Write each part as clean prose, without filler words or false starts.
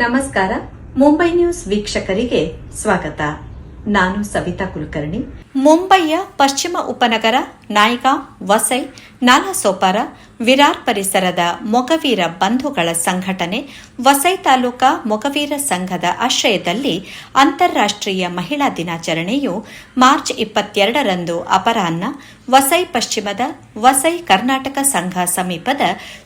ನಮಸ್ಕಾರ. ಮುಂಬೈ ನ್ಯೂಸ್ ವೀಕ್ಷಕರಿಗೆ ಸ್ವಾಗತ. ನಾನು ಸವಿತಾ ಕುಲಕರ್ಣಿ. ಮುಂಬೈಯ ಪಶ್ಚಿಮ ಉಪನಗರ ನಾಯ್ಗಾಂವ್, ವಸೈ, ನಾಲಾಸೋಪಾರ, ವಿರಾರ್ ಪರಿಸರದ ಮೊಗವೀರ ಬಂಧುಗಳ ಸಂಘಟನೆ ವಸೈ ತಾಲೂಕಾ ಮೊಗವೀರ ಸಂಘದ ಆಶ್ರಯದಲ್ಲಿ ಅಂತಾರಾಷ್ಟ್ರೀಯ ಮಹಿಳಾ ದಿನಾಚರಣೆಯು ಮಾರ್ಚ್ 22ರಂದು ಅಪರಾಹ್ನ ವಸೈ ಪಶ್ಚಿಮದ ವಸೈ ಕರ್ನಾಟಕ ಸಂಘ ಸಮೀಪದ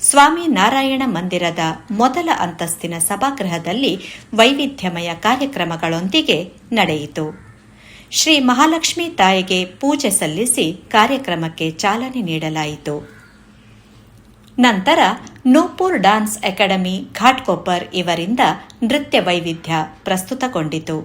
ಸ್ವಾಮಿ ನಾರಾಯಣ ಮಂದಿರದ ಮೊದಲ ಅಂತಸ್ತಿನ ಸಭಾಗೃಹದಲ್ಲಿ ವೈವಿಧ್ಯಮಯ ಕಾರ್ಯಕ್ರಮಗಳೊಂದಿಗೆ ನಡೆಯಿತು. ಶ್ರೀ ಮಹಾಲಕ್ಷ್ಮೀ ತಾಯಿಗೆ ಪೂಜೆ ಸಲ್ಲಿಸಿ ಕಾರ್ಯಕ್ರಮಕ್ಕೆ ಚಾಲನೆ ನೀಡಲಾಯಿತು. ನಂತರ ನೂಪುರ್ ಡಾನ್ಸ್ ಅಕಾಡೆಮಿ ಘಾಟ್ಕೋಪರ್ ಇವರಿಂದ ನೃತ್ಯ ವೈವಿಧ್ಯ ಪ್ರಸ್ತುತಗೊಂಡಿತು.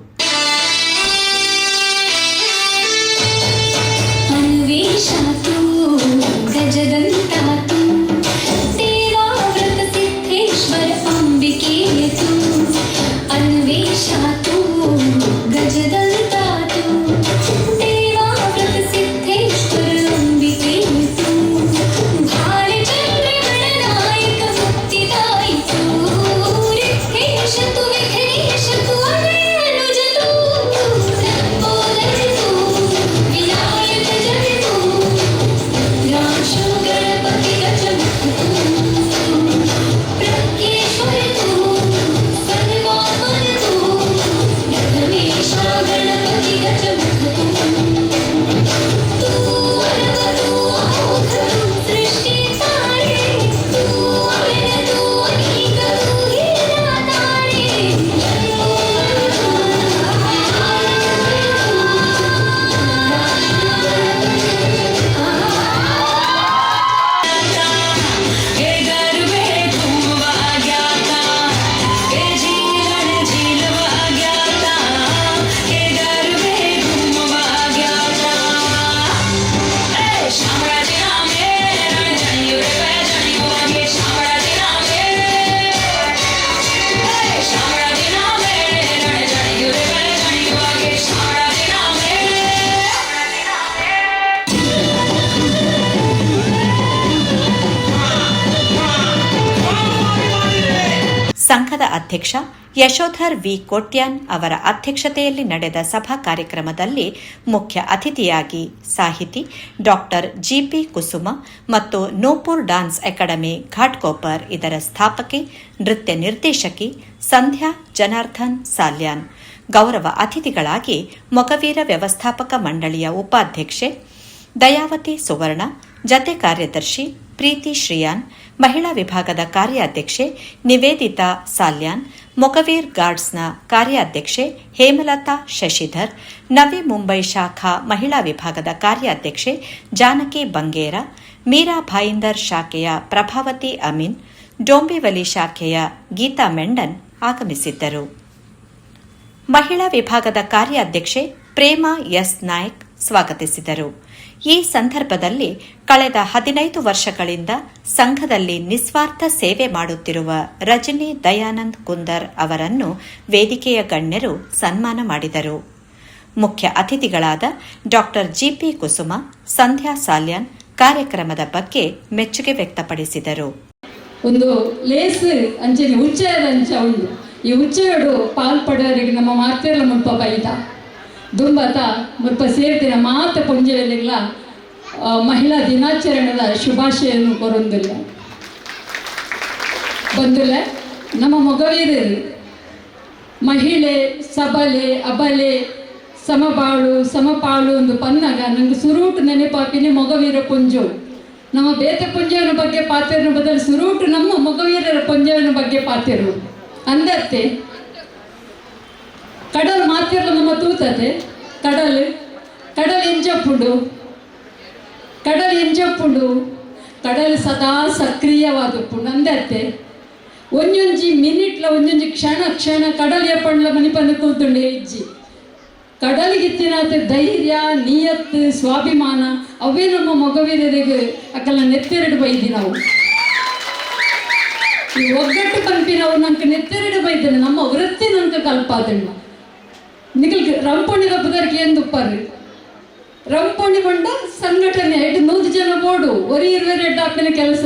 ಸಂಘದ ಅಧ್ಯಕ್ಷ ಯಶೋಧರ್ ವಿ ಕೋಟ್ಯಾನ್ ಅವರ ಅಧ್ಯಕ್ಷತೆಯಲ್ಲಿ ನಡೆದ ಸಭಾ ಕಾರ್ಯಕ್ರಮದಲ್ಲಿ ಮುಖ್ಯ ಅತಿಥಿಯಾಗಿ ಸಾಹಿತಿ ಡಾಕ್ಟರ್ ಜಿಪಿ ಕುಸುಮ ಮತ್ತು ನೂಪುರ್ ಡಾನ್ಸ್ ಅಕಾಡೆಮಿ ಘಾಟ್ಕೋಪರ್ ಇದರ ಸ್ಥಾಪಕಿ ನೃತ್ಯ ನಿರ್ದೇಶಕಿ ಸಂಧ್ಯಾ ಜನಾರ್ದನ್ ಸಾಲ್ಯಾನ್, ಗೌರವ ಅತಿಥಿಗಳಾಗಿ ಮೊಗವೀರ ವ್ಯವಸ್ಥಾಪಕ ಮಂಡಳಿಯ ಉಪಾಧ್ಯಕ್ಷೆ ದಯಾವತಿ ಸುವರ್ಣ, ಜತೆ ಕಾರ್ಯದರ್ಶಿ ಪ್ರೀತಿ ಶ್ರೀಯಾನ್, ಮಹಿಳಾ ವಿಭಾಗದ ಕಾರ್ಯಾಧ್ಯಕ್ಷೆ ನಿವೇದಿತಾ ಸಾಲ್ಯಾನ್, ಮೊಗವೀರ್ ಗಾರ್ಡ್ಸ್ನ ಕಾರ್ಯಾಧ್ಯಕ್ಷೆ ಹೇಮಲತಾ ಶಶಿಧರ್, ನವಿ ಮುಂಬೈ ಶಾಖಾ ಮಹಿಳಾ ವಿಭಾಗದ ಕಾರ್ಯಾಧ್ಯಕ್ಷೆ ಜಾನಕಿ ಬಂಗೇರ, ಮೀರಾ ಭಾಯಿಂದರ್ ಶಾಖೆಯ ಪ್ರಭಾವತಿ ಅಮೀನ್, ಡೋಂಬಿವಲಿ ಶಾಖೆಯ ಗೀತಾ ಮೆಂಡನ್ ಆಗಮಿಸಿದ್ದರು. ಮಹಿಳಾ ವಿಭಾಗದ ಕಾರ್ಯಾಧ್ಯಕ್ಷೆ ಪ್ರೇಮಾ ಎಸ್ ನಾಯ್ಕ್ ಸ್ವಾಗತಿಸಿದರು. ಈ ಸಂದರ್ಭದಲ್ಲಿ ಕಳೆದ 15 ವರ್ಷಗಳಿಂದ ಸಂಘದಲ್ಲಿ ನಿಸ್ವಾರ್ಥ ಸೇವೆ ಮಾಡುತ್ತಿರುವ ರಜನಿ ದಯಾನಂದ್ ಕುಂದರ್ ಅವರನ್ನು ವೇದಿಕೆಯ ಗಣ್ಯರು ಸನ್ಮಾನ ಮಾಡಿದರು. ಮುಖ್ಯ ಅತಿಥಿಗಳಾದ ಡಾಕ್ಟರ್ ಜಿಪಿ ಕುಸುಮ, ಸಂಧ್ಯಾ ಸಾಲ್ಯಾನ್ ಕಾರ್ಯಕ್ರಮದ ಬಗ್ಗೆ ಮೆಚ್ಚುಗೆ ವ್ಯಕ್ತಪಡಿಸಿದರು. ಒಂದು ಲೇಸ್ ಅಂಚನೆ ಉಚ್ಚಯದ ಅಂಚ ಉಂಡು. ಈ ಉಚ್ಚಯಡು ಪಾಲ್ಪಡೋರಿಗೆ ನಮ್ಮ ಮಾತೆಲ್ಲ ಮುಲ್ಪ ಬೈದ ದುಂಬತ ಮುಲ್ಪ ಸೇರ್ತಿನ ಮಾತ ಪುಂಜವೆಲ್ಲ ಮಹಿಳಾ ದಿನಾಚರಣೆದ ಶುಭಾಶಯನ್ನು ಕೊರೊಂದಿಲ್ಲ ಬಂದಿಲ್ಲ. ನಮ್ಮ ಮೊಗವೀರರು ಮಹಿಳೆ ಸಬಲೆ ಅಬಲೆ ಸಮಪಾಳು ಒಂದು ಪನ್ನಗ ನಂಗೆ ಸುರೂಟು ನೆನಪಾಪಿನಿ ಮೊಗವೀರ ಪುಂಜು. ನಮ್ಮ ಬೇತೆ ಪುಂಜವನ ಬಗ್ಗೆ ಪಾತೆರನ ಬದಲು ಸುರೂಟು ನಮ್ಮ ಮೊಗವೀರರ ಪುಂಜವನ ಬಗ್ಗೆ ಪಾತೆರು ಅಂದತ್ತೆ. ಕಡಲು ಮಾತಿರಲು ನಮ್ಮ ತೂತತೆ ಕಡಲು ಎಂಜಪ್ಪುಂಡು ಕಡಲು ಸದಾ ಸಕ್ರಿಯವಾದಪ್ಪುಂಡು ಅಂದತ್ತೆ. ಒಂಜೊಂಜಿ ಮಿನಿಟ್ಲ ಒಂಜೊಂಜಿ ಕ್ಷಣ ಕಡಲು ಎಪ್ಪಂಡ್ಲ ಮನಿ ಪಂದು ಕೂತುಂಡು ಇಜ್ಜಿ ಕಡಲಿಗಿತ್ತಿನಾತ ಧೈರ್ಯ ನಿಯತ್ತು ಸ್ವಾಭಿಮಾನ ಅವೇ ನಮ್ಮ ಮೊಗವೀರರಿಗೆ ಅಕ್ಕಲ್ಲ ನೆತ್ತೆರಡು ಬೈದಿ ನಾವು ಈ ಒಗ್ಗಟ್ಟು ಪಂಪಿನವು ನಂಗೆ ನೆತ್ತೆರಡು ಬೈದೇನೆ ನಮ್ಮ ವೃತ್ತಿ ನಂಗೆ ಕಲ್ಪಾದಣ್ಣ ನಿಗಲ್ಗೆ ರಂಪಣಿ ರಬ್ಬದರ್ಗೆ ಎಂದುಪ್ಪರು ರಂಪಣಿ ಬಂಡ ಸಂಘಟನೆ 100 ಜನ ಬೋಡು ಒರಿ 22 ಆಪಿನ ಕೆಲಸ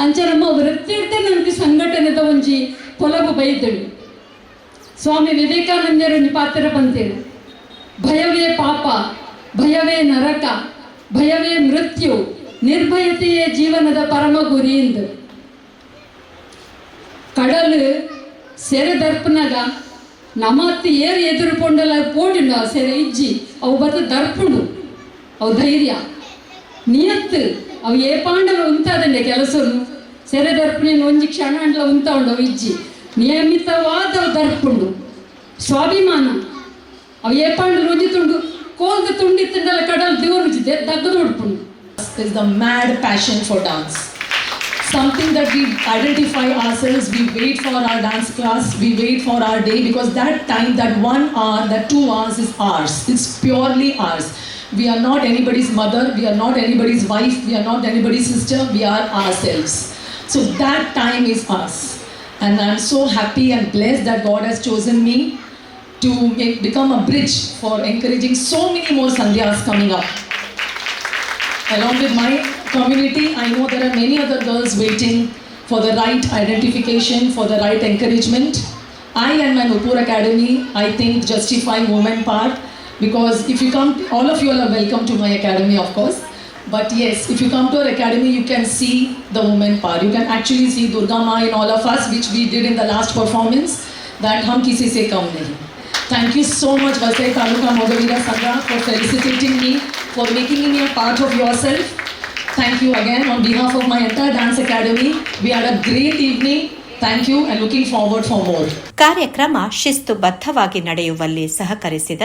ಅಂಚೆ ನಮ್ಮ ವೃತ್ತಿ ಇರ್ತೇ ನನಗೆ ಸಂಘಟನೆದ ಒಂಜಿ ಪೊಲಬು ಬೈದಳು ಸ್ವಾಮಿ ವಿವೇಕಾನಂದರನ್ನು ಪಾತ್ರ ಬಂತೇನೆ. ಭಯವೇ ಪಾಪ, ಭಯವೇ ನರಕ, ಭಯವೇ ಮೃತ್ಯು, ನಿರ್ಭಯತೆಯೇ ಜೀವನದ ಪರಮ ಗುರಿ ಎಂದು. ಕಡಲು ಸೆರೆ ದರ್ಪನಾಗ ನಮ್ಮತ್ತಿ ಏರು ಎದುರುಕೊಂಡಲ್ಲ ಪೋಡಿಂಡು ಆ ಸೆರೆ ಇಜ್ಜಿ ಅವು ಬತ್ತ ದರ್ಪುಂಡು ಅವು ಧೈರ್ಯ ನಿಯತ್ತು ಅವು ಏ ಪಾಂಡವ ಉಂತಾದಂಡೆ ಕೆಲಸನು ಸೆರೆ ದರ್ಪಣೆಯನ್ನು ಒಂಜಿ ಕ್ಷಣ ಅಂಡ್ಲ ಉಂತ ಉಂಡು ಅವು ಇಜ್ಜಿ ನಿಯಮಿತವಾದ ಅವು ದರ್ಪುಂಡು ಸ್ವಾಭಿಮಾನ ಅವು ಏ ಪಾಂಡು ರುಜಿತುಂಡು ಕೋಲ್ದ ತುಂಡಿತ್ತಂಡಲ್ಲ ಕಡಲ್ ದೇವರು ದಗ್ಗದು ಉಡ್ಪುಂಡು. Is the mad passion for dance. Something that we identify ourselves, we wait for our dance class, we wait for our day, because that time, that 1 hour, that 2 hours is ours. It's purely ours. We are not anybody's mother, we are not anybody's wife, we are not anybody's sister, we are ourselves. So that time is us. And I'm so happy and blessed that God has chosen me to become a bridge for encouraging so many more Sandhyas coming up. Along with my community, I know there are many other girls waiting for the right identification, for the right encouragement. I and my Nupur Academy, I think, justify women part, because if you come, all of you all are welcome to my academy, of course. But yes, if you come to our academy, you can see the women part. You can actually see Durga Ma in all of us, which we did in the last performance, that hum kisi se kam nahi. Thank you so much, Vasai Taluka Mogavira Sangha, for felicitating me, for making me a part of yourself. Thank you again on behalf of my entire dance academy. We had a great evening. Thank you and looking forward for more. ಕಾರ್ಯಕ್ರಮ ಶಿಸ್ತುಬದ್ಧವಾಗಿ ನಡೆಯುವಲ್ಲಿ ಸಹಕರಿಸಿದ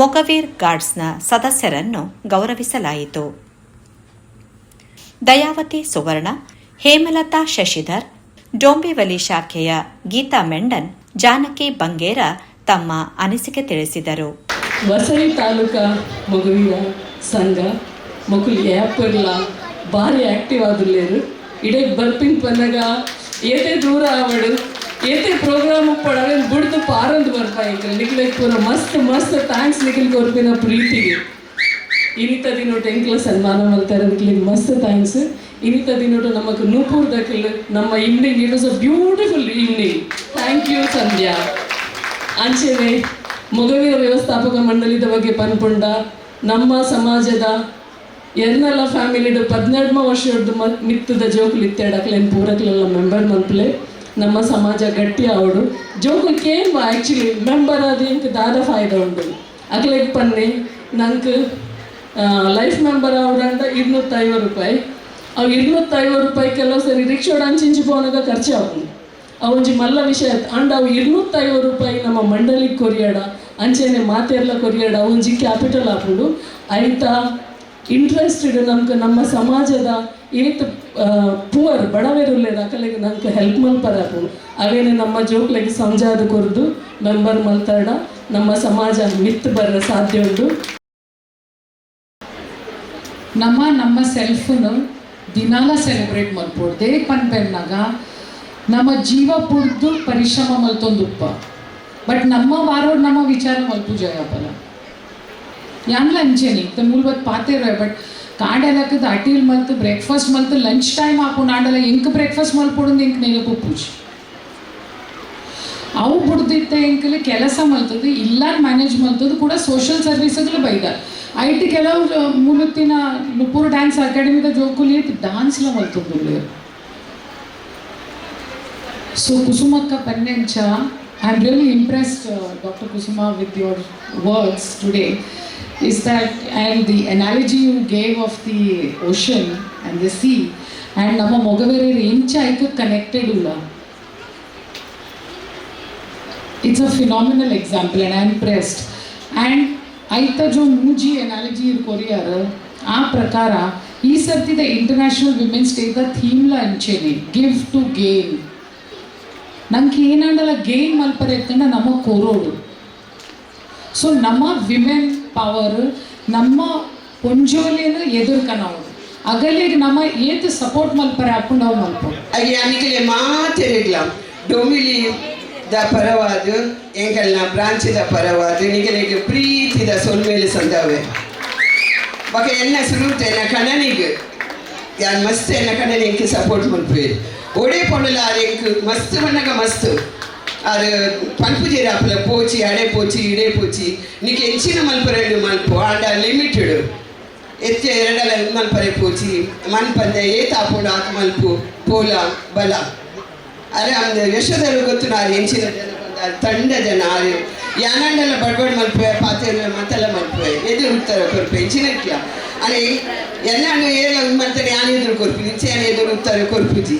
ಮೊಗವೀರ್ ಗಾರ್ಡ್ಸ್ನ ಸದಸ್ಯರನ್ನು ಗೌರವಿಸಲಾಯಿತು. ದಯಾವತಿ ಸುವರ್ಣ, ಹೇಮಲತಾ ಶಶಿಧರ್, ಡೋಂಬಿವಲಿ ಶಾಖೆಯ ಗೀತಾ ಮೆಂಡನ್, ಜಾನಕಿ ಬಂಗೇರ ತಮ್ಮ ಅನಿಸಿಕೆ ತಿಳಿಸಿದರು. ವಸೈ ತಾಲೂಕಾ ಮೊಗವೀರ ಸಂಘ ಮಕ್ಕಳು ಯಾಪರ್ಲ ಭಾರಿ ಆ್ಯಕ್ಟಿವ್ ಆದುಲ್ಲೇರು ಇಡೀ ಬರ್ಪಿನ ಪನ್ನಗ ಏತೆ ದೂರ ಆವಡು ಏತೆ ಪ್ರೋಗ್ರಾಮ್ ಪಡವೆ ಬಿಡ್ದು ಪಾರಂದು ಬರ್ಪಾಯಿಕ ನಿಕ್ಲಿಗೆ ಪೂರ ಮಸ್ತ್ ಮಸ್ತ್ ಥ್ಯಾಂಕ್ಸ್ ನಿಖಿಲ್ ಕೊರ್ಪಿನ ಪ್ರೀತಿಗೆ. ಇನಿತ ದಿನೋಟು ಎಂಕ್ಲ ಸನ್ಮಾನ ಮಾಡ್ತಾರೆ ನಿಕ್ಲಿಗೆ ಮಸ್ತ್ ಥ್ಯಾಂಕ್ಸ್. ಇನಿತ ದಿನೋಟು ನಮಗೆ ನೂಪೂರ್ ದಕ್ಕಿಲ್ ನಮ್ಮ evening it was a beautiful evening. Thank you Sandhya. ಅಂಚೆನೆ ಮೊಗವೀರ ವ್ಯವಸ್ಥಾಪಕ ಮಂಡಳಿದ ಬಗ್ಗೆ ಪನ್ಪುಂಡ ನಮ್ಮ ಸಮಾಜದ ಎರ್ನೆಲ್ಲ ಫ್ಯಾಮಿಲಿಡು 12ನೇ ವರ್ಷದ ಮಿತ್ತದ ಜೋಕುಲು ಇತ್ತೇಡಕ್ಲೇನು ಪೂರಕ್ಲೆಲ್ಲ ಮೆಂಬರ್ ಮನ್ಪಲೆ ನಮ್ಮ ಸಮಾಜ ಗಟ್ಟಿ ಆವಡು ಜೋಕುಲು ಕೇನ್ ಬಾ ಆ್ಯಕ್ಚುಲಿ ಮೆಂಬರ್ ಅದು ಇಂಕ ದಾದ ಫಾಯ್ದ ಉಂಡು ಅಕ್ಲೆಗ್ ಪನ್ನೆ ನಂಗೆ ಲೈಫ್ ಮೆಂಬರ್ ಆವಡಂಡ 250 ರೂಪಾಯಿ. ಅವು 250 ರೂಪಾಯಿ ಕೆಲವು ಸರಿ ರಿಕ್ಷೋಡ ಅಂಚಿಂಚಿ ಪೋನಾಗ ಖರ್ಚು ಆಗುದು ಅವೊಂಜಿ ಮಲ್ಲ ವಿಷಯ ಅಂಡ್ ಅವು 250 ರೂಪಾಯಿ ನಮ್ಮ ಮಂಡಳಿಗೆ ಕೊರಿಯಾಡ ಅಂಚೆನೆ ಮಾತೆರ್ಲ ಕೊರಿಯಾಡ ಒಂಜಿ ಕ್ಯಾಪಿಟಲ್ ಹಾಕೊಂಡು ಐತ ಇಂಟ್ರೆಸ್ಟೆಡ್ ನಮ್ಗೆ ನಮ್ಮ ಸಮಾಜದ ಏತ್ ಪೂವರ್ ಬಡವರುಲ್ಲೇರು ಅಕಲೆಗೆ ನಂಗೆ ಹೆಲ್ಪ್ ಮಲ್ಪರ ಹಾಕೊಂಡು ಅವೇನೆ ನಮ್ಮ ಜೋಕ್ಲೆಗೆ ಸಂಜಾದ ಕೊರ್ದು ಮೆಂಬರ್ ಮಲ್ತಾಡ ನಮ್ಮ ಸಮಾಜ ಮಿತ್ ಬರ ಸಾಧ್ಯ ಉಂಟು. ನಮ್ಮ ಸೆಲ್ಫನ್ನು ದಿನಾಲ ಸೆಲೆಬ್ರೇಟ್ ಮಾಡ್ಬೋದು ದೇಕ್ ಪನ್ಪೆನ್ನಾಗ ನಮ್ಮ ಜೀವ ಪುಡ್ದು ಪರಿಶ್ರಮ ಮಲ್ತೊಂದುಪ್ಪ ಬಟ್ ನಮ್ಮ ವಾರೋಡ್ ನಮ್ಮ ವಿಚಾರ ಮಲ್ಪು ಜಯಪಲ ಯಾನ್ಲ ಅಂಚೆನಿ ಮೂಲವತ್ತು ಪಾತೇರ ಬಟ್ ಕಾಂಡೆಲಕ್ಕದ ಅಟೀಲ್ ಮಲ್ತು ಬ್ರೇಕ್ಫಾಸ್ಟ್ ಮಲ್ತು ಲಂಚ್ ಟೈಮ್ ಹಾಕೊಂಡು ಆಂಡಲ ಎಂಕ್ ಬ್ರೇಕ್ಫಾಸ್ಟ್ ಮಲ್ಪೊಡು ಎಂಕ್ ನೆನಪು ಪೂಜ್ ಅವು ಬಿಡ್ದಿತ್ತ ಎಂಕಲ್ಲಿ ಕೆಲಸ ಮಲ್ತದ್ದು ಇಲ್ಲ ಮ್ಯಾನೇಜ್ ಮಲ್ತದ್ದು ಕೂಡ ಸೋಷಿಯಲ್ ಸರ್ವಿಸ್ಗಳು ಬೈದ ಐಟಿ ಕೆಲವು ಮೂಲತ್ತಿನ ನುಪೂರ್ ಡ್ಯಾನ್ಸ್ ಅಕಾಡೆಮಿದ ಜೋಕುಲಿ ಡಾನ್ಸ್ಲ ಮಲ್ತದ್ದು. So Kusumaka Pannencha, I'm really impressed, Dr. Kusuma, with your words today. Is that, and the analogy you gave of the ocean and the sea, and Nama Mogavere Incha connected ulla. It's a phenomenal example, and I'm impressed. And Aita jo Muji analogy in Korea, ಆ ಪ್ರಕಾರ ಈ ಸರ್ತಿದ international women's ಡೇದ ಥೀಮ್ಲ ಅಂಚೆನೆ give to gain. ನಂಗೆ ಏನಾಡಲ್ಲ gain ಮಲ್ಪರ ಎತ್ತಂಡ ನಮ್ಮ ಕೋರೋಡು. So ನಮ್ಮ women power ನಮ್ಮ ಪೊಂಜೋಲಿಯನ್ನು ಎದುರ್ಕನವಳು ಅಗಲಿಗೆ ನಮ್ಮ ಏತ್ support ಮಲ್ಪರ ಹಾಕೊಂಡು ಅವು ಮಲ್ಪು ಅನಿಕಲೆ ಮಾತೆರೆಗ್ಲಾಂ ಡೊಮಿಲಿ ದ ಪರವಾದ ಎಂಕಲ್ನ ಬ್ರಾಂಚಿದ ಪರವಾದ ನಿಗಲಿಗೆ ಪ್ರೀತಿದ ಸೊಲ್ಮೇಲೆ ಸಂದವೆ ಬಕ ಎನ್ನ ಸುರುತ ಎನ್ನ ಕಣನಿಗೆ ಯಾನ್ ಮಸ್ತ್ ಎನ್ನ ಕಣನಿಗೆ ಸಪೋರ್ಟ್ ಮಲ್ಪೆ ಒಡೆ ಪೊಂಡಲ ಎಂಕ್ ಮಸ್ತ್ ಮನ್ನಗ ಮಸ್ತ್ ಅದು ಪನ್ಪುಜೇರಿ ಆಪಲ ಪೋಚಿ ಅಡೆ ಪೋಚಿ ಇಡೆ ಪೋಚಿ ನೀಕೆ ಹೆಚ್ಚಿನ ಮಲ್ಪರೆಡು ಮಲ್ಪು ಆಂಡ ಲಿಮಿಟೆಡ್ ಎತ್ತೆ ಎರಡಲ ಮಲ್ಪರೆ ಪೋಚಿ ಮನ್ಪಂದೆ ಏತಾಪುಂಡು ಆತ ಮಲ್ಪು ಪೋಲ ಬಲ ಅರೆ ಅಂದ ಯಶೋದರು ಗೊತ್ತು ನಾನು ಹೆಂಚಿನ ಜನ ಬಂದ ತಂಡ ಜನ ಆರು ಯಾನಂಡೆಲ್ಲ ಬಡ್ಬಡ್ ಮಲ್ಪೆ ಪಾತೆಲ್ಲ ಮತ್ತೆಲ್ಲ ಮಲ್ಪೆ ಎದುರು ಉತ್ತರ ಕೊರ್ಪೆ ಹೆಂಚಿನಕ್ಲ ಅರೆ ಎನ್ನಾನು ಏರ ಮಾಡ್ತಾರೆ ಯಾನು ಎದುರು ಕೊರ್ಪು ನಿಂಚೆ ಎದುರು ಉತ್ತರ ಕೊರ್ಪುಜಿ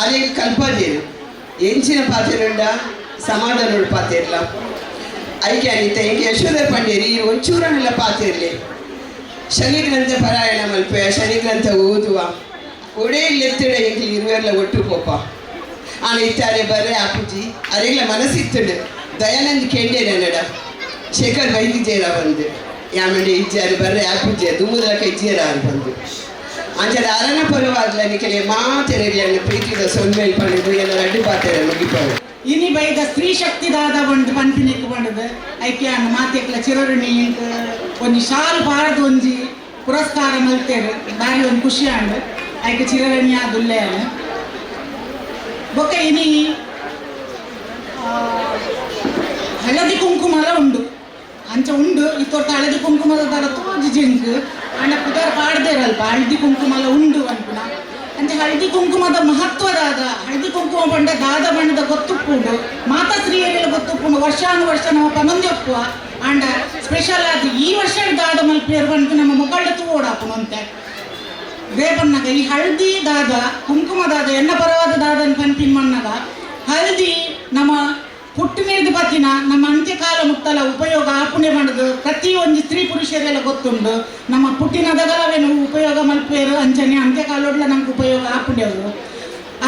ಆರೆ ಕಲ್ಪದೇರು ಹೆಂಚಿನ ಪಾತೆರುಂಡ ಸಮಾಧಾನ ಪಾತೆರ್ಲ ಐಕೆ ಅನಿತ ಹಿಂಗೆ ಯಶೋಧರ ಪಂಡೇರಿ ಒಂಚೂರನೆಲ್ಲ ಪಾತೆರ್ಲಿ ಶನಿ ಗ್ರಂಥ ಪಾರಾಯಣ ಮಲ್ಪೆ ಶನಿ ಗ್ರಂಥ ಓದುವ ಒಡೇ ಇಲ್ಲೆತ್ತಿಡ ಎಂಕ್ಲಿ ಇರುವೆಲ್ಲ ಒಟ್ಟು ಪೋಪ ಆನ ಇತ್ತಾರೆ ಬರ್ರೆ ಆಪುಜಿ ಅರೆಗ್ಲ ಮನಸ್ಸಿತ್ತುಡು ದಯಾನಂದ್ ಕೇಂಡೇನೆ ನಡ ಶೇಖರ್ ವೈದ್ಯಜೇರ ಬಂದು ಯಾಮಂಡೆ ಇಜ್ಜಾರು ಬರ್ರೆ ಆಪುಜಿ ದುಮ್ಮುದಲಕ ಇಜ್ಜೇರ ಆರು ಬಂದು ಅಂಚದ ಅರಣ ಪರವಾದ್ಲ ನಿಕಲೆ ಮಾತೆರೆಗ್ಲನ್ನು ಪ್ರೀತಿದ ಸೊನ್ಮೇಲ್ ಪಡೆದು ಎಲ್ಲ ಅಡ್ಡು ಪಾತೆರ ಮುಗಿಪಾರು ಇನಿ ಬೈದ ಸ್ತ್ರೀ ಶಕ್ತಿದಾದ ಒಂದು ಪಂಪಿನಿಕ್ ಬಂಡದು ಐಕೆ ಅನ್ನ ಮಾತೆಕ್ಲ ಚಿರಋಣಿ ಒಂದು ಶಾಲ್ ಬಾರದ ಒಂಜಿ ಪುರಸ್ಕಾರ ಮಲ್ತೇರು ಬಾರಿ ಒಂದು ಖುಷಿ ಅಂಡ್ ಐಕೆ ಚಿರಋಣಿ ಆದುಲ್ಲೆ ಅನ್ನ ಬೊಕ್ಕ ಇನಿ ಹಳದಿ ಕುಂಕುಮಲ ಉಂಡು ಅಂಚ ಉಂಡು ಇತ್ತೊಟ್ಟು ಹಳದಿ ಕುಂಕುಮದ ತರ ತೋಜಿ ಜಿಂಕ್ ಅಣ್ಣ ಪುದರ ಪಾಡ್ದೇರಲ್ಪ ಹಳದಿ ಕುಂಕುಮಲ ಉಂಡು ಅನ್ಪುನ ಅಂಚೆ ಹಳದಿ ಕುಂಕುಮದ ಮಹತ್ವದಾದ ಹಳದಿ ಕುಂಕುಮ ಬಂಡ ದಾದ ಬಣ್ಣದ ಗೊತ್ತುಪ್ಪುಂಡು ಮಾತಾಶ್ರೀಯರೆಲ್ಲ ಗೊತ್ತುಪ್ಪುಂಡು ವರ್ಷಾನುವರ್ಷ ನಮ್ಮ ಪನೊಂದೆಪ್ಪುವ ಅಂಡ ಸ್ಪೆಷಲ್ ಆಗಿ ಈ ವರ್ಷ ದಾದ ಮಲ್ಪೇರು ಬಂದು ನಮ್ಮ ಮುಖಂಡ ತೂಡಾಪುನು ಅಂತೆ ದೇವನ್ನಗ ಈ ಹಳದಿ ದಾದ ಕುಂಕುಮ ದಾದ ಎಣ್ಣ ಪರವಾದ ದಾದನ್ ಪಂಪಿನ ಮನ್ನಗ ಹಳದಿ ನಮ್ಮ ಹುಟ್ಟಿನಿರ್ದು ಬತ್ತಿನ ನಮ್ಮ ಅಂತ್ಯಕಾಲ ಮುತ್ತಲ ಉಪಯೋಗ ಆಪುಣೆ ಮಾಡುದು ಪ್ರತಿಯೊಂದು ಸ್ತ್ರೀ ಪುರುಷರೆಲ್ಲ ಗೊತ್ತುಂಡು ನಮ್ಮ ಪುಟ್ಟಿನದಗಲವೇನು ಉಪಯೋಗ ಮಲ್ಪೇರು ಅಂಚನೆ ಅಂತ್ಯಕಾಲೊಡ್ಲ ನಮ್ಗೆ ಉಪಯೋಗ ಆಪುಂಡೆವು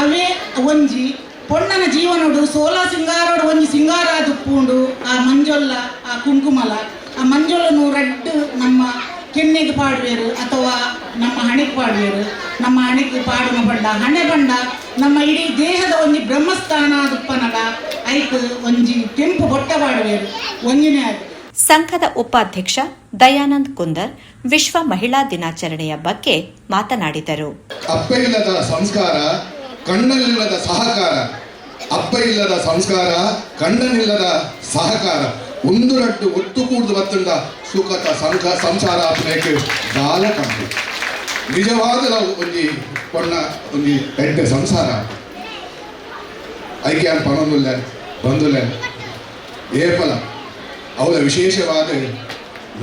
ಅವೇ ಒಂಜಿ ಪೊಣ್ಣನ ಜೀವನೋಡು ಸೋಲ ಸಿಂಗಾರೋಡು ಒಂಜಿ ಸಿಂಗಾರ ದುಪ್ಪುಂಡು ಆ ಮಂಜೊಲ್ಲ ಆ ಕುಂಕುಮಲ ಆ ಮಂಜೊಲ್ಲನು ರಡ್ಡು ನಮ್ಮ ಕೆನ್ನೆಗೆ ಪಾಡುವೆರು ಅಥವಾ ನಮ್ಮ ಹಣೆಗೆ ಪಾಡುವೆರು ನಮ್ಮ ಹಣೆಗೆ ಪಾಡುವ ಬಂಡ ಹಣೆ ಬಂಡ ನಮ್ಮ ಇಡೀ ದೇಹದ ಒಂಜಿ ಬ್ರಹ್ಮಸ್ಥಾನ ದುಪ್ಪನಗ ಐಕ್ ಒಂಜಿ ಕೆಂಪು ಬೊಟ್ಟ ಪಾಡುವೆರು ಒಂಜಿನೇ ಅದು. ಸಂಘದ ಉಪಾಧ್ಯಕ್ಷ ದಯಾನಂದ್ ಕುಂದರ್ ವಿಶ್ವ ಮಹಿಳಾ ದಿನಾಚರಣೆಯ ಬಗ್ಗೆ ಮಾತನಾಡಿದರು. ಅಪ್ಪ ಇಲ್ಲದ ಸಂಸ್ಕಾರ ಕಣ್ಣಲ್ಲಿಲ್ಲದ ಸಹಕಾರ, ಅಪ್ಪ ಇಲ್ಲದ ಸಂಸ್ಕಾರ ಕಣ್ಣನಿಲ್ಲದ ಸಹಕಾರ ಒಂದು ರಡ್ಡು ಒತ್ತು ಕೂಡ್ದು ಬತ್ತಂಡ ಸುಖತ ಸಂಸಾರ ಆಪನೇಕೆ ದಾಲ ಕಂಡು ನಿಜವಾದ ಒಂಜಿ ಕೊಣ್ಣ ಒಂಜಿ ಪೆಟ್ಟ ಸಂಸಾರ ಐಕ್ಯಾನ್ ಪಣೊಂದುಲ್ಲ ಬಂದುಲ್ಲ ಏಪಲ ಅವರ ವಿಶೇಷವಾದ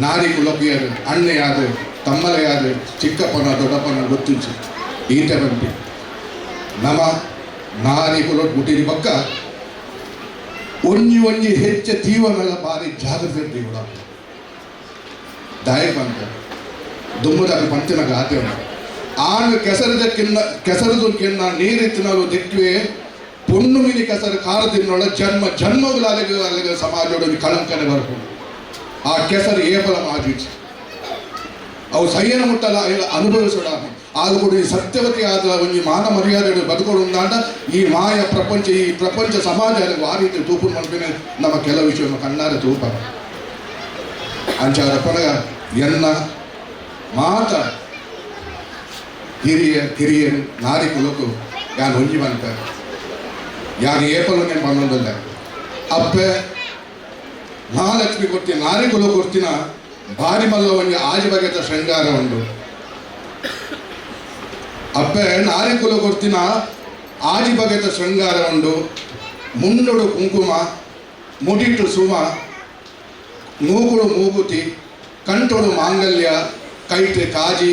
ನಾರಿ ಕುಲಪಿಯರು ಅಣ್ಣೆಯಾದ ತಮ್ಮಲೆಯಾದ ಚಿಕ್ಕಪ್ಪನ ದೊಡ್ಡಪ್ಪನ ಗೊತ್ತಿಂಚು ಈಟ ಬಂಟಿ ನಮ ನಾರಿ ಕುಲ ಹುಟ್ಟಿದ ಪಕ್ಕ ಒಂಜಿ ಒಂಜಿ ಹೆಚ್ಚ ತೀವನೆಲ್ಲ ಬಾರಿ ಜಾಗ್ರತೆ ಕೂಡ ದಾಯಕ ಅಂತ ದುಮ್ಮದಾಗ ಪಂಚನ ಗಾತೆ ಉಂಟು ಆಗ ಕೆಸರದು ಕೆನ್ನ ನೀರಿತ್ತಿನಲು ದಿಕ್ಕುವೆ ಪೊಣ್ಣು ಮಿನಿ ಕೆಸರು ಕಾರ ತಿನ್ನೋಳ ಜನ್ಮಗಳು ಅಲ್ಲಿಗೆ ಸಮಾಜೋಡ ಕಳಂಕನೆ ಬರ್ಕೊಂಡು ಆ ಕೆಸರು ಏಪಲ ಮಾಜೀಚಿ ಅವು ಸೈಯನ ಮುಟ್ಟಲ್ಲ ಅನುಭವಿಸೋಣ ಆದ ಕೂಡ ಈ ಸತ್ಯವತಿ ಆದ ಒಂದು ಮಾನ ಮರ್ಯಾದೆ ಬದುಕೋಡು ಉಂದಾಂಡ ಈ ಮಾಯ ಪ್ರಪಂಚ ಸಮಾಜ ಆ ರೀತಿ ತೂಪು ಮಾಡ್ಬೇನೆ ನಮ್ಮ ಕೆಲವು ವಿಷಯವನ್ನು ಕಣ್ಣಾರೆ ತೂಪ ಅಂಚಾರ ಪನಗ ಎನ್ನ ಮಾತ ಹಿರಿಯರು ನಾರಿ ಕುಲಕು ಯಾನು ಹೊಂಜಿ ಬಂತ ಯಾರು ಏಪಲನೆ ಬಂದೊಂದಲ್ಲ ಅಪ್ಪೆ ಮಹಾಲಕ್ಷ್ಮಿ ಕೊಡ್ತೀನಿ ನಾರಿ ಕುಲ ಕೊಡ್ತಿನ ಭಾರಿ ಮಲ್ಲ ಒಂಜಿ ಆಜಿ ಬಗೆತ ಶೃಂಗಾರ ಉಂಡು ಅಪ್ಪೆ ನಾರಿ ಕುಲ ಕೊಡ್ತಿನ ಆಜಿ ಬಗೆತ ಶೃಂಗಾರ ಉಂಡು ಮುಂಡೊಡು ಕುಂಕುಮ ಮುಡಿಟು ಸುಮ ಮೂಗುಡು ಮೂಗುತಿ ಕಂಟೊಡು ಮಾಂಗಲ್ಯ ಕೈಟೆ ಕಾಜಿ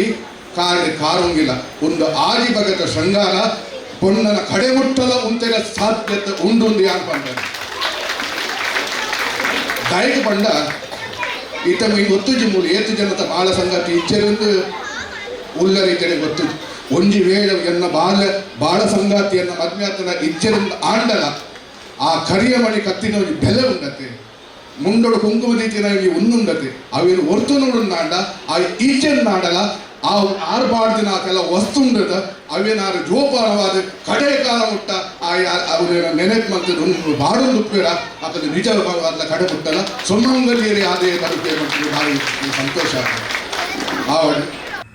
ಕಾಡೆ ಕಾರುಂಗಿಲ ಒಂದು ಆಜಿ ಬಗೆತ ಶೃಂಗಾರ ಪೊಣ್ಣನ ಕಡೆಮುಟ್ಟಲ ಉಂತೆಗ ಸಾಧ್ಯತೆ ಉಂಡು ಅನ್ಕೊಂಡೆ ದಾಯಿಗೆ ಬಂಡ ಈತ ಹಿಂಗೆ ಗೊತ್ತುಜಿ ಮೂಲ ಏತು ಜನತ ಬಾಳ ಸಂಗತಿ ಇಚ್ಚರಿಂದ ಉಲ್ಲ ರೀತಿಯಲ್ಲಿ ಗೊತ್ತು ಒಂಜಿ ವೇಳೆ ಎನ್ನ ಬಾಳ ಸಂಗಾತಿಯನ್ನ ಮದ್ಮ್ಯಾತನ ಇಚ್ಚರಿಂದ ಆಂಡಲ ಆ ಕರಿಯ ಮಣಿ ಕತ್ತಿನ ಬೆಲೆ ಉಂಡತೆ ಮುಂಡೋಡು ಕುಂಕುಮ ರೀತಿಯ ಒಂದುಂಡತೆ ಅವೇನು ಹೊರ್ತು ನೋಡುಂದಾಂಡ ಆ ಈಚೆನ್ ಆಡಲ ಆ ಆರ್ಬಾಡ್ದಿನ ಕೆಲ ವಸ್ತು ಉಂಡದ ಅವೇನಾರು ಜೋಪಾನವಾದ ಕಡೆ ಕಾಲ ಮುಟ್ಟ ಅವನ ನೆನೆಕ್ ಮತ್ತು ಬಾಡೊಂದು ಉಪ್ಪೇರ ಅದನ್ನು ನಿಜವಾದ ಕಡೆ ಮುಟ್ಟಲ್ಲ ಸೊಮ್ಮಂಗಲಿಯರಿ ಆದೇ ಬದುಕೆ ಮತ್ತು ಭಾರಿ ಸಂತೋಷ ಆವಡ್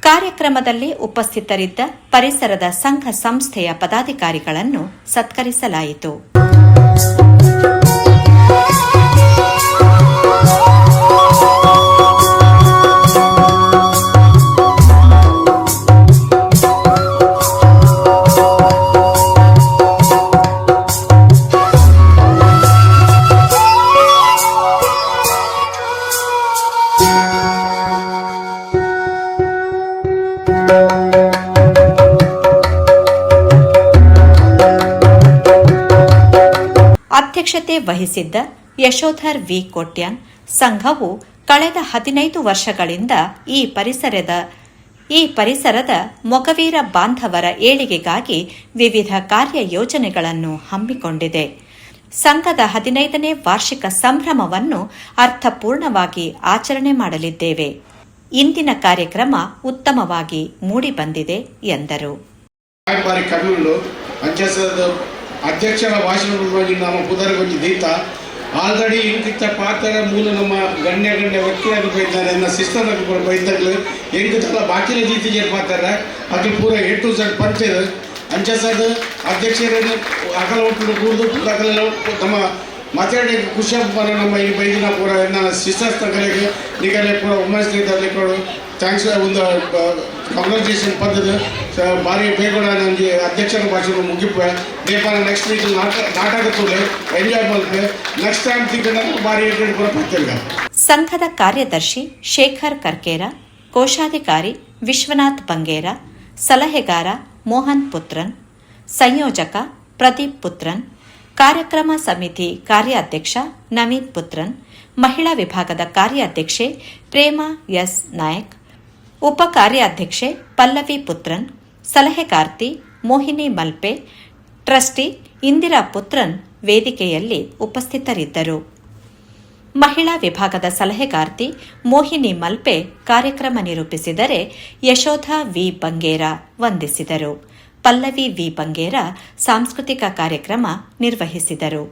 ಕಾರ್ಯಕ್ರಮದಲ್ಲಿ ಉಪಸ್ಥಿತರಿದ್ದ ಪರಿಸರದ ಸಂಘ ಸಂಸ್ಥೆಯ ಪದಾಧಿಕಾರಿಗಳನ್ನು ಸತ್ಕರಿಸಲಾಯಿತು. ಅಧ್ಯಕ್ಷತೆ ವಹಿಸಿದ್ದ ಯಶೋಧರ್ ವಿ ಕೋಟ್ಯಾನ್, ಸಂಘವು ಕಳೆದ 15 ವರ್ಷಗಳಿಂದ ಈ ಪರಿಸರದ ಮೊಗವೀರ ಬಾಂಧವರ ಏಳಿಗೆಗಾಗಿ ವಿವಿಧ ಕಾರ್ಯಯೋಜನೆಗಳನ್ನು ಹಮ್ಮಿಕೊಂಡಿದೆ. ಸಂಘದ 15ನೇ ವಾರ್ಷಿಕ ಸಂಭ್ರಮವನ್ನು ಅರ್ಥಪೂರ್ಣವಾಗಿ ಆಚರಣೆ ಮಾಡಲಿದ್ದೇವೆ. ಇಂದಿನ ಕಾರ್ಯಕ್ರಮ ಉತ್ತಮವಾಗಿ ಮೂಡಿಬಂದಿದೆ ಎಂದರು. ಅಧ್ಯಕ್ಷರ ಭಾಷಣವಾಗಿ ನಮ್ಮ ಪುದರಗೊಂದು ದೀತ ಆಲ್ರೆಡಿ ಇಂಕಿತ್ತ ಪಾತ್ರ ಮೂಲ ನಮ್ಮ ಗಣ್ಯ ವ್ಯಕ್ತಿಯಾಗಿ ಬೈತಾರೆ ನನ್ನ ಸಿಸ್ಟರ್ನಾಗ ಕೂಡ ಬೈದಾಗಲು ಎಂಕಿತ್ತಲ್ಲ ಬಾಕಿಲ ಜೀತಿಗೆ ಪಾತಾರೆ ಅದು ಪೂರ A to Z ಪಂಚದ ಅಂಚಸದ ಅಧ್ಯಕ್ಷರನ್ನು ಅಗಲ ಒಟ್ಟು ಕೂಡಿದು ಅಗಲ ನಮ್ಮ ಮಾತಾಡಿ ಖುಷಿ ನಮ್ಮ ಈ ಬೈದಿನ ಪೂರ ನನ್ನ ಸಿಸ್ಟರ್ಸ್ ತಗಲಿಗೆ ನಿಗಲೆ ಪೂರ ಉಮೇಶ್ ಕೊಡು ಥ್ಯಾಂಕ್ಸ್ ಒಂದು ಕಾಂಗ್ರಾಚುಲೇಷನ್ ಪದ್ಧತಿ ಭಾರಿ ಬೇಗ ನನಗೆ ಅಧ್ಯಕ್ಷರ ಭಾಷಣ ಮುಗಿಪೆ ದೇಪಾನ ನೆಕ್ಸ್ಟ್ ವೀಕ್ ನಾಟಕ ತೋಲೆ ಎಂಜಾಯ್ ಮಾಡ್ತೆ ನೆಕ್ಸ್ಟ್ ಟೈಮ್ ತಿಂಗಳ ಭಾರಿ ಪಡ್ತಿಲ್ಲ. ಸಂಘದ ಕಾರ್ಯದರ್ಶಿ ಶೇಖರ್ ಕರ್ಕೇರ, ಕೋಶಾಧಿಕಾರಿ ವಿಶ್ವನಾಥ್ ಬಂಗೇರ, ಸಲಹೆಗಾರ ಮೋಹನ್ ಪುತ್ರನ್, ಸಂಯೋಜಕ ಪ್ರದೀಪ್ ಪುತ್ರನ್, ಕಾರ್ಯಕ್ರಮ ಸಮಿತಿ ಕಾರ್ಯಾಧ್ಯಕ್ಷ ನವೀನ್ ಪುತ್ರನ್, ಮಹಿಳಾ ವಿಭಾಗದ ಕಾರ್ಯಾಧ್ಯಕ್ಷೆ ಪ್ರೇಮಾ ಎಸ್ ನಾಯಕ್, ಉಪ ಕಾರ್ಯಾಧ್ಯಕ್ಷೆ ಪಲ್ಲವಿ ಪುತ್ರನ್, ಸಲಹೆಗಾರ್ತಿ ಮೋಹಿನಿ ಮಲ್ಪೆ, ಟ್ರಸ್ಟಿ ಇಂದಿರಾ ಪುತ್ರನ್ ವೇದಿಕೆಯಲ್ಲಿ ಉಪಸ್ಥಿತರಿದ್ದರು. ಮಹಿಳಾ ವಿಭಾಗದ ಸಲಹೆಗಾರ್ತಿ ಮೋಹಿನಿ ಮಲ್ಪೆ ಕಾರ್ಯಕ್ರಮ ನಿರೂಪಿಸಿದರೆ ಯಶೋಧ ವಿ ಬಂಗೇರ ವಂದಿಸಿದರು. ಪಲ್ಲವಿ ವಿ ಬಂಗೇರ ಸಾಂಸ್ಕೃತಿಕ ಕಾರ್ಯಕ್ರಮ ನಿರ್ವಹಿಸಿದರು.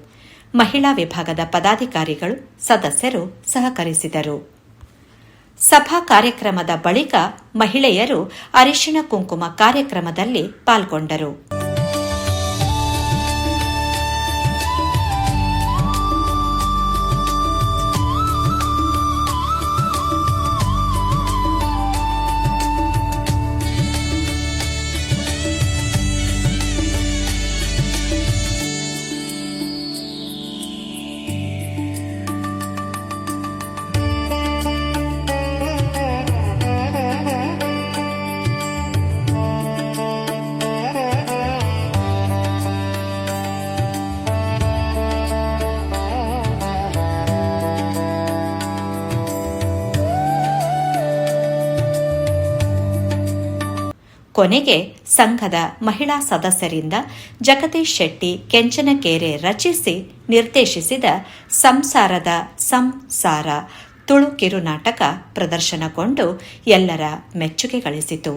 ಮಹಿಳಾ ವಿಭಾಗದ ಪದಾಧಿಕಾರಿಗಳು ಸದಸ್ಯರು ಸಹಕರಿಸಿದರು. ಸಭಾ ಕಾರ್ಯಕ್ರಮದ ಬಳಿಕ ಮಹಿಳೆಯರು ಅರಿಶಿಣ ಕುಂಕುಮ ಕಾರ್ಯಕ್ರಮದಲ್ಲಿ ಪಾಲ್ಗೊಂಡರು. ಕೊನೆಗೆ ಸಂಘದ ಮಹಿಳಾ ಸದಸ್ಯರಿಂದ ಜಗದೀಶ್ ಶೆಟ್ಟಿ ಕೆಂಚನಕೆರೆ ರಚಿಸಿ ನಿರ್ದೇಶಿಸಿದ ಸಂಸಾರದ ಸಂಸಾರ ತುಳು ಕಿರುನಾಟಕ ಪ್ರದರ್ಶನಗೊಂಡು ಎಲ್ಲರ ಮೆಚ್ಚುಗೆ ಗಳಿಸಿತು.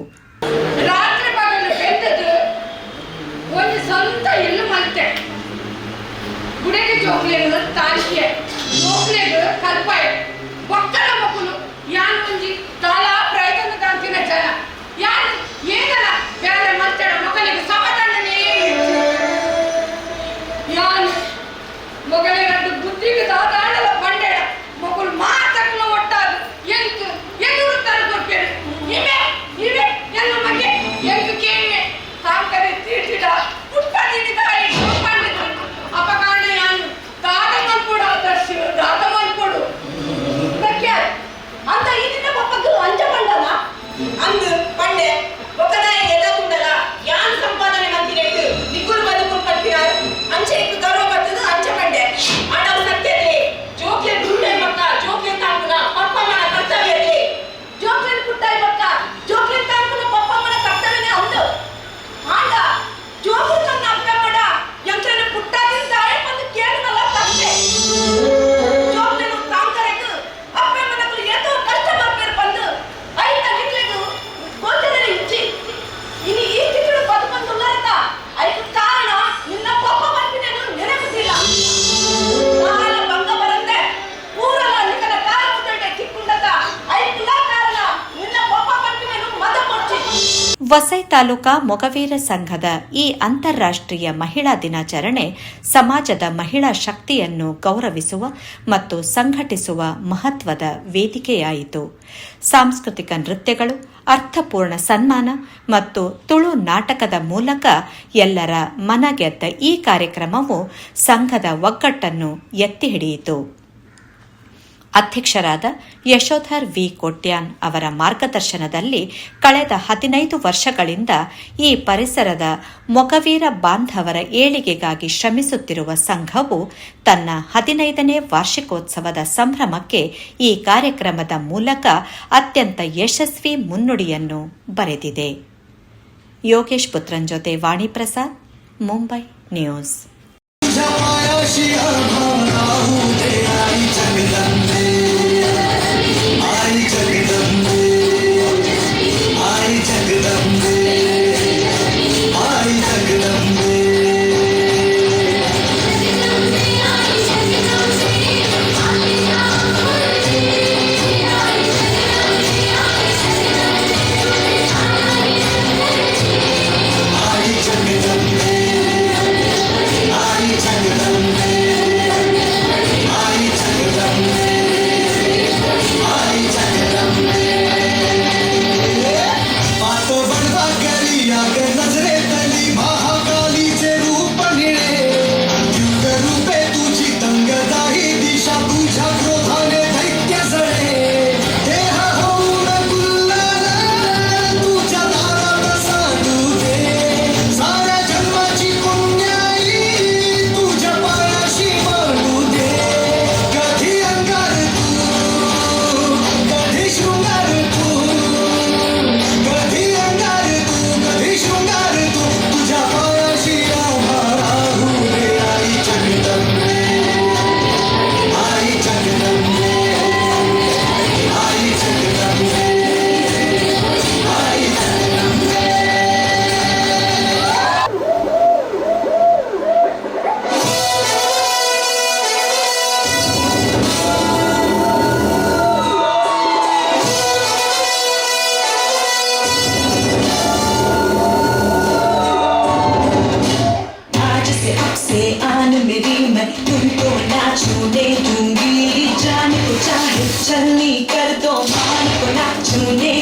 ವಸೈ ತಾಲೂಕಾ ಮೊಗವೀರ ಸಂಘದ ಈ ಅಂತಾರಾಷ್ಟ್ರೀಯ ಮಹಿಳಾ ದಿನಾಚರಣೆ ಸಮಾಜದ ಮಹಿಳಾ ಶಕ್ತಿಯನ್ನು ಗೌರವಿಸುವ ಮತ್ತು ಸಂಘಟಿಸುವ ಮಹತ್ವದ ವೇದಿಕೆಯಾಯಿತು. ಸಾಂಸ್ಕೃತಿಕ ನೃತ್ಯಗಳು, ಅರ್ಥಪೂರ್ಣ ಸನ್ಮಾನ ಮತ್ತು ತುಳು ನಾಟಕದ ಮೂಲಕ ಎಲ್ಲರ ಮನಗೆದ್ದ ಈ ಕಾರ್ಯಕ್ರಮವು ಸಂಘದ ಒಗ್ಗಟ್ಟನ್ನು ಎತ್ತಿ ಹಿಡಿಯಿತು. ಅಧ್ಯಕ್ಷರಾದ ಯಶೋಧರ್ ವಿ ಕೊಟ್ಯಾನ್ ಅವರ ಮಾರ್ಗದರ್ಶನದಲ್ಲಿ ಕಳೆದ 15 ವರ್ಷಗಳಿಂದ ಈ ಪರಿಸರದ ಮೊಗವೀರ ಬಾಂಧವರ ಏಳಿಗೆಗಾಗಿ ಶ್ರಮಿಸುತ್ತಿರುವ ಸಂಘವು ತನ್ನ 15ನೇ ವಾರ್ಷಿಕೋತ್ಸವದ ಸಂಭ್ರಮಕ್ಕೆ ಈ ಕಾರ್ಯಕ್ರಮದ ಮೂಲಕ ಅತ್ಯಂತ ಯಶಸ್ವಿ ಮುನ್ನುಡಿಯನ್ನು ಬರೆದಿದೆ. ಯೋಗೇಶ್ ಪುತ್ರನ್ ಜೊತೆ ವಾಣಿ ಪ್ರಸಾದ್, ಮುಂಬೈ ನ್ಯೂಸ್. छूने दूंगी जाने को चाहे चलनी कर दो मान को ना छूने